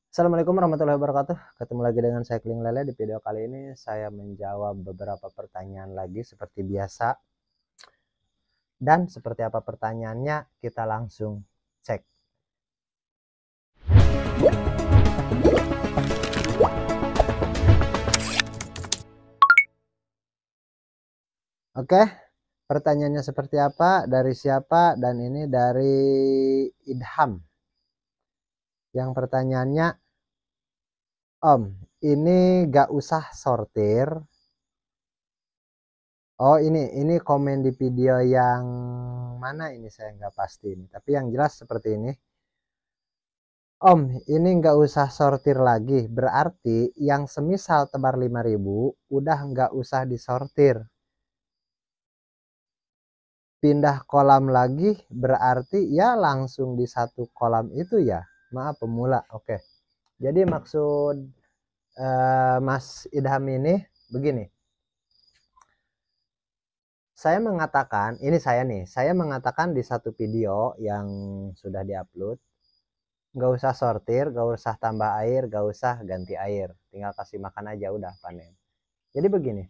Assalamualaikum warahmatullahi wabarakatuh. Ketemu lagi dengan saya Kling Lele. Di video kali ini saya menjawab beberapa pertanyaan lagi seperti biasa. Dan seperti apa pertanyaannya, kita langsung cek. Oke, pertanyaannya seperti apa, dari siapa, dan ini dari Idham. Yang pertanyaannya, Om, ini gak usah sortir. Oh, ini komen di video yang mana ini, saya nggak pasti ini. Tapi yang jelas seperti ini. Om, ini nggak usah sortir lagi. Berarti yang semisal tebar 5.000 udah nggak usah disortir. Pindah kolam lagi berarti ya langsung di satu kolam itu ya. Maaf pemula. Oke. Jadi maksud Mas Idham ini begini. Saya mengatakan, ini saya mengatakan di satu video yang sudah diupload. Nggak usah sortir, nggak usah tambah air, nggak usah ganti air, tinggal kasih makan aja udah panen. Jadi begini,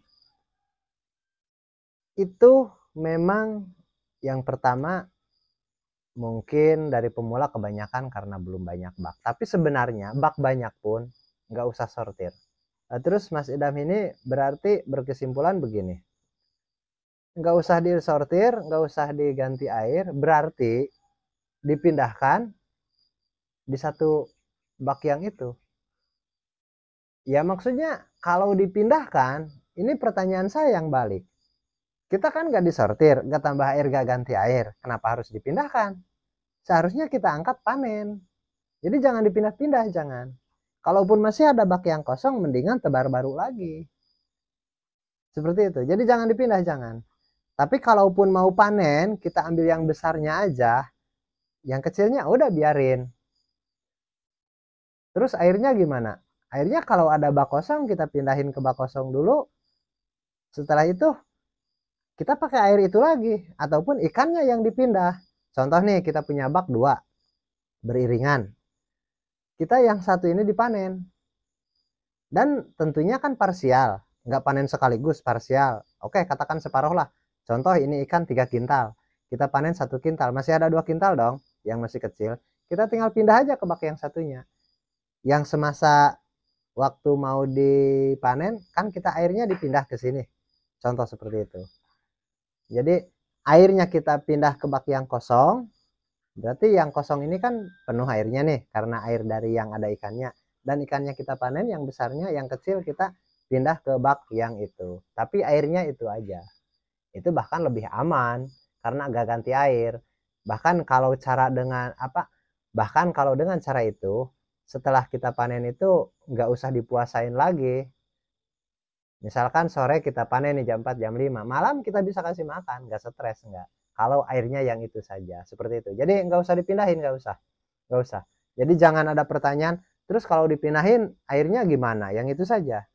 itu memang yang pertama mungkin dari pemula kebanyakan karena belum banyak bak, tapi sebenarnya bak banyak pun nggak usah sortir. Terus Mas Idam ini berarti berkesimpulan begini, nggak usah disortir, nggak usah diganti air, berarti dipindahkan di satu bak yang itu. Ya maksudnya kalau dipindahkan, ini pertanyaan saya yang balik. Kita kan nggak disortir, nggak tambah air, nggak ganti air. Kenapa harus dipindahkan? Seharusnya kita angkat panen. Jadi jangan dipindah-pindah, jangan. Kalaupun masih ada bak yang kosong, mendingan tebar baru lagi. Seperti itu. Jadi jangan dipindah, jangan. Tapi kalaupun mau panen, kita ambil yang besarnya aja. Yang kecilnya udah biarin. Terus airnya gimana? Airnya kalau ada bak kosong, kita pindahin ke bak kosong dulu. Setelah itu kita pakai air itu lagi ataupun ikannya yang dipindah. Contoh nih, kita punya bak 2 beriringan. Kita yang satu ini dipanen. Dan tentunya kan parsial, nggak panen sekaligus, parsial. Oke, katakan separuh lah. Contoh ini ikan 3 kintal. Kita panen 1 kintal, masih ada 2 kintal dong yang masih kecil. Kita tinggal pindah aja ke bak yang satunya. Yang semasa waktu mau dipanen kan kita airnya dipindah ke sini. Contoh seperti itu. Jadi airnya kita pindah ke bak yang kosong, berarti yang kosong ini kan penuh airnya nih karena air dari yang ada ikannya. Dan ikannya kita panen, yang besarnya, yang kecil kita pindah ke bak yang itu. Tapi airnya itu aja. Itu bahkan lebih aman karena agak ganti air. Bahkan kalau cara dengan apa? Bahkan kalau dengan cara itu, setelah kita panen itu nggak usah dipuasain lagi. Misalkan sore kita panen nih jam 4, jam 5, malam kita bisa kasih makan, nggak stres, nggak. Kalau airnya yang itu saja, seperti itu. Jadi nggak usah dipindahin, nggak usah. Nggak usah. Jadi jangan ada pertanyaan, terus kalau dipindahin airnya gimana? Yang itu saja.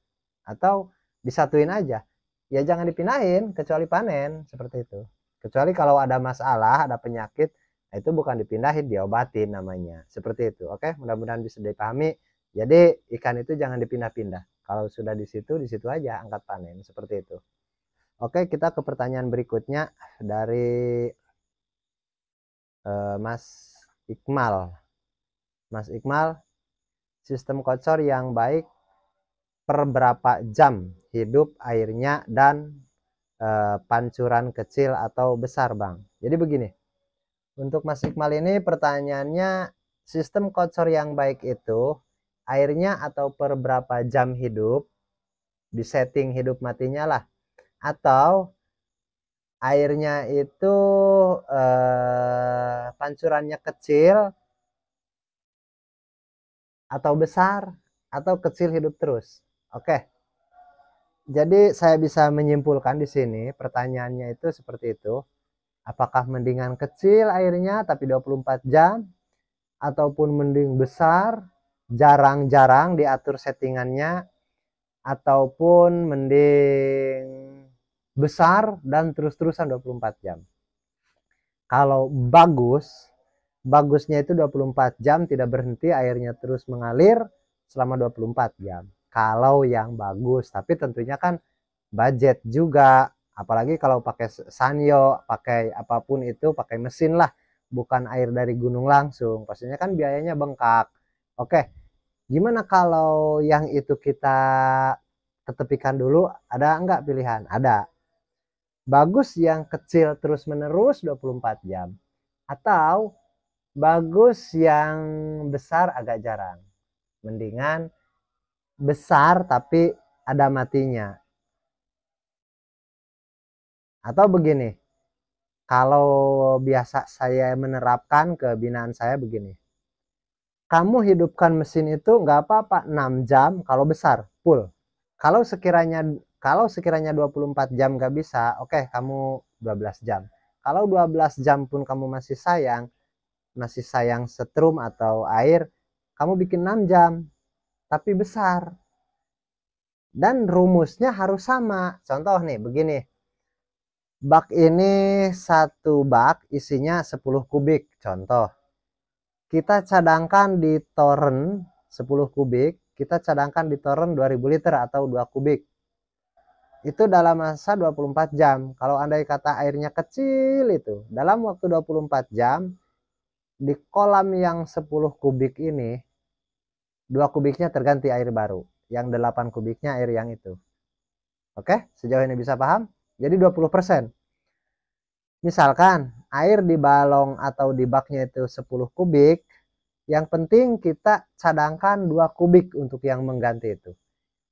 Atau disatuin aja. Ya jangan dipindahin, kecuali panen, seperti itu. Kecuali kalau ada masalah, ada penyakit, itu bukan dipindahin, diobatin namanya. Seperti itu, oke? Mudah-mudahan bisa dipahami. Jadi ikan itu jangan dipindah-pindah. Kalau sudah di situ aja angkat panen, seperti itu. Oke, kita ke pertanyaan berikutnya dari Mas Iqmal. Mas Iqmal, sistem kocor yang baik per berapa jam hidup airnya dan pancuran kecil atau besar, Bang? Jadi begini, untuk Mas Iqmal ini pertanyaannya, sistem kocor yang baik itu airnya atau per berapa jam hidup, di setting hidup matinya lah, atau airnya itu pancurannya kecil atau besar atau kecil hidup terus. Oke. Jadi saya bisa menyimpulkan di sini pertanyaannya itu seperti itu. Apakah mendingan kecil airnya tapi 24 jam ataupun mending besar, jarang-jarang diatur settingannya, ataupun mending besar dan terus-terusan 24 jam. Kalau bagus, bagusnya itu 24 jam tidak berhenti, airnya terus mengalir selama 24 jam. Kalau yang bagus, tapi tentunya kan budget juga. Apalagi kalau pakai sanyo, pakai apapun itu, pakai mesin lah, bukan air dari gunung langsung. Pastinya kan biayanya bengkak. Oke, gimana kalau yang itu kita ketepikan dulu? Ada enggak pilihan? Ada. Bagus yang kecil terus menerus 24 jam. Atau bagus yang besar agak jarang. Mendingan besar tapi ada matinya. Atau begini, kalau biasa saya menerapkan ke binaan saya begini. Kamu hidupkan mesin itu nggak apa-apa 6 jam kalau besar, full. Kalau sekiranya 24 jam nggak bisa, oke, kamu 12 jam. Kalau 12 jam pun kamu masih sayang setrum atau air, kamu bikin 6 jam, tapi besar. Dan rumusnya harus sama. Contoh nih, begini. Bak ini satu bak isinya 10 kubik. Contoh. Kita cadangkan di toren 10 kubik, kita cadangkan di toren 2000 liter atau 2 kubik. Itu dalam masa 24 jam. Kalau andai kata airnya kecil itu, dalam waktu 24 jam, di kolam yang 10 kubik ini, 2 kubiknya terganti air baru. Yang 8 kubiknya air yang itu. Oke, sejauh ini bisa paham? Jadi 20%. Misalkan air di balong atau di baknya itu 10 kubik, yang penting kita cadangkan 2 kubik untuk yang mengganti itu.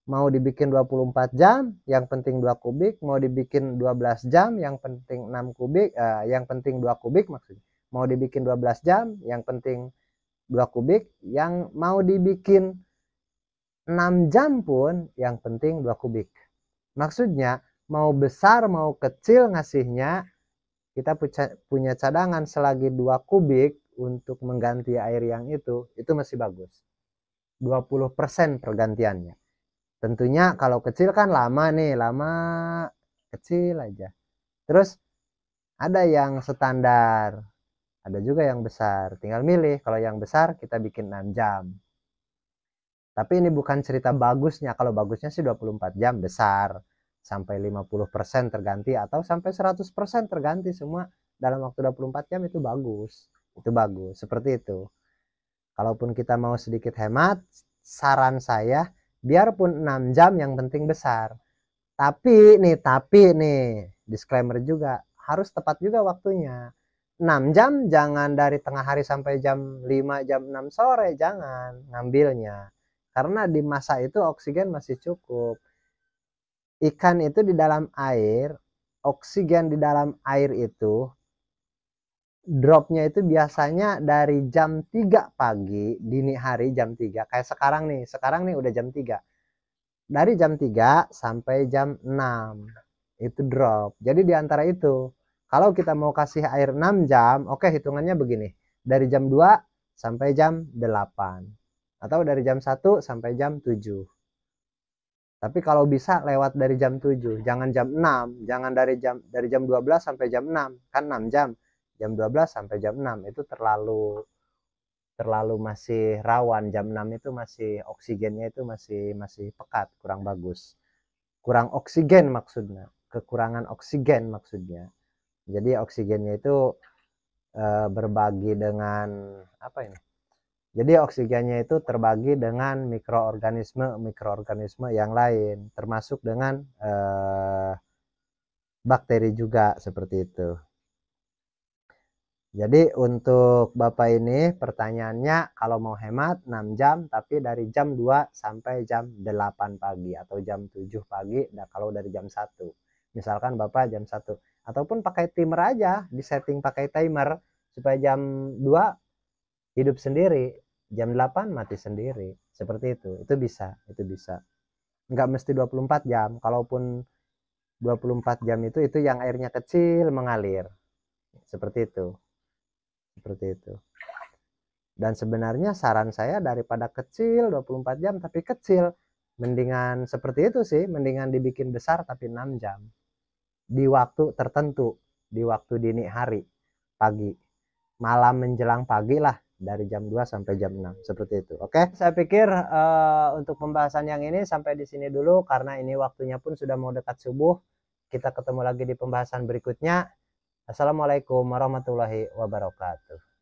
Mau dibikin 24 jam, yang penting 2 kubik, mau dibikin 12 jam, yang penting 6 kubik, yang penting 2 kubik maksudnya. Mau dibikin 12 jam, yang penting 2 kubik, yang mau dibikin 6 jam pun yang penting 2 kubik. Maksudnya mau besar mau kecil ngasihnya, kita punya cadangan selagi 2 kubik untuk mengganti air yang itu masih bagus. 20% pergantiannya. Tentunya kalau kecil kan lama nih, lama kecil aja. Terus ada yang standar, ada juga yang besar. Tinggal milih, kalau yang besar kita bikin 6 jam. Tapi ini bukan cerita bagusnya. Kalau bagusnya sih 24 jam besar. Sampai 50% terganti atau sampai 100% terganti semua dalam waktu 24 jam itu bagus. Itu bagus, seperti itu. Kalaupun kita mau sedikit hemat, saran saya biarpun 6 jam yang penting besar. Tapi nih, disclaimer juga, harus tepat juga waktunya. 6 jam jangan dari tengah hari sampai jam 5, jam 6 sore, jangan ngambilnya. Karena di masa itu oksigen masih cukup. Ikan itu di dalam air, oksigen di dalam air itu dropnya itu biasanya dari jam 3 pagi, dini hari jam 3. Kayak sekarang nih udah jam 3. Dari jam 3 sampai jam 6 itu drop. Jadi di antara itu, kalau kita mau kasih air 6 jam, oke, hitungannya begini. Dari jam 2 sampai jam 8. Atau dari jam 1 sampai jam 7. Tapi kalau bisa lewat dari jam 7, jangan jam 6, jangan dari jam 12 sampai jam 6, kan 6 jam. Jam 12 sampai jam 6 itu terlalu masih rawan. Jam 6 itu masih oksigennya itu masih pekat, kurang bagus. Kurang oksigen maksudnya, kekurangan oksigen maksudnya. Jadi oksigennya itu berbagi dengan apa ini? Jadi oksigennya itu terbagi dengan mikroorganisme yang lain, termasuk dengan bakteri juga, seperti itu. Jadi untuk Bapak ini pertanyaannya, kalau mau hemat 6 jam tapi dari jam 2 sampai jam 8 pagi atau jam 7 pagi, nah kalau dari jam 1. Misalkan Bapak jam 1, ataupun pakai timer aja, disetting pakai timer supaya jam 2 hidup sendiri, jam 8 mati sendiri, seperti itu. Itu bisa. Nggak mesti 24 jam. Kalaupun 24 jam itu yang airnya kecil mengalir. Seperti itu. Dan sebenarnya saran saya daripada kecil 24 jam tapi kecil, mendingan seperti itu sih, mendingan dibikin besar tapi 6 jam. Di waktu tertentu, di waktu dini hari, pagi. malam menjelang pagi lah, dari jam 2 sampai jam 6 seperti itu. Oke, saya pikir untuk pembahasan yang ini sampai di sini dulu karena ini waktunya pun sudah mau dekat subuh. Kita ketemu lagi di pembahasan berikutnya. Assalamualaikum warahmatullahi wabarakatuh.